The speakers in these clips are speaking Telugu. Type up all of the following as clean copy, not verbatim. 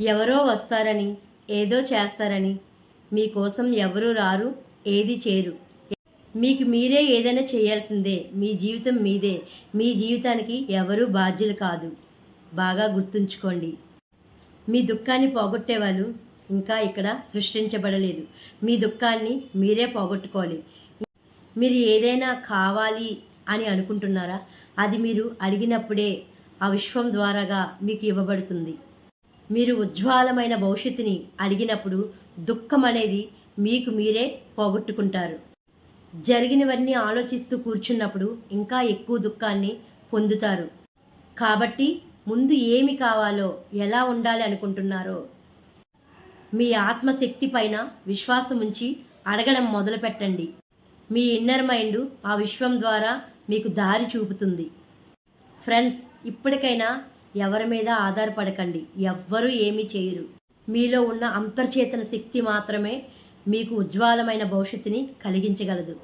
ఎవరో వస్తారని, ఏదో చేస్తారని మీకోసం ఎవరూ రారు, ఏది చేయరు. మీకు మీరే ఏదైనా చేయాల్సిందే. మీ జీవితం మీదే. మీ జీవితానికి ఎవరూ బాధ్యులు కాదు. బాగా గుర్తుంచుకోండి. మీ దుఃఖాన్ని పోగొట్టేవాళ్ళు ఇంకా ఇక్కడ సృష్టించబడలేదు. మీ దుఃఖాన్ని మీరే పోగొట్టుకోవాలి. మీరు ఏదైనా కావాలి అని అనుకుంటున్నారా? అది మీరు అడిగినప్పుడే ఆ విశ్వం ద్వారాగా మీకు ఇవ్వబడుతుంది. మీరు ఉజ్వలమైన భవిష్యత్తుని అడిగినప్పుడు దుఃఖం అనేది మీకు మీరే పోగొట్టుకుంటారు. జరిగినవన్నీ ఆలోచిస్తూ కూర్చున్నప్పుడు ఇంకా ఎక్కువ దుఃఖాన్ని పొందుతారు. కాబట్టి ముందు ఏమి కావాలో, ఎలా ఉండాలి అనుకుంటున్నారో మీ ఆత్మశక్తి పైన విశ్వాసం ఉంచి అడగడం మొదలుపెట్టండి. మీ ఇన్నర్ మైండ్ ఆ విశ్వం ద్వారా మీకు దారి చూపుతుంది. ఫ్రెండ్స్, ఇప్పటికైనా ఎవరి మీద ఆధారపడకండి. ఎవ్వరూ ఏమీ చేయరు. మీలో ఉన్న అంతర్చేతన శక్తి మాత్రమే మీకు ఉజ్వలమైన భవిష్యత్తుని కలిగించగలదు.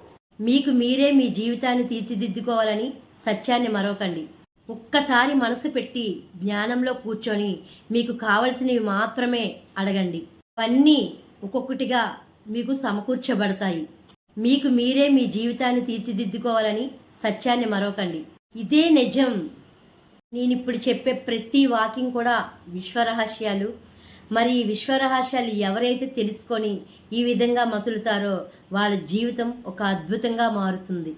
మీకు మీరే మీ జీవితాన్ని తీర్చిదిద్దుకోవాలని సత్యాన్ని మరవకండి. ఒక్కసారి మనసు పెట్టి జ్ఞానంలో కూర్చొని మీకు కావలసినవి మాత్రమే అడగండి. అవన్నీ ఒక్కొక్కటిగా మీకు సమకూర్చబడతాయి. మీకు మీరే మీ జీవితాన్ని తీర్చిదిద్దుకోవాలని సత్యాన్ని మరవకండి. ఇదే నిజం. నేను ఇప్పుడు చెప్పే ప్రతి వాకింగ్ కూడా విశ్వరహస్యాలు. మరి ఈ విశ్వరహస్యాలు ఎవరైతే తెలుసుకొని ఈ విధంగా మసులుతారో వాళ్ళ జీవితం ఒక అద్భుతంగా మారుతుంది.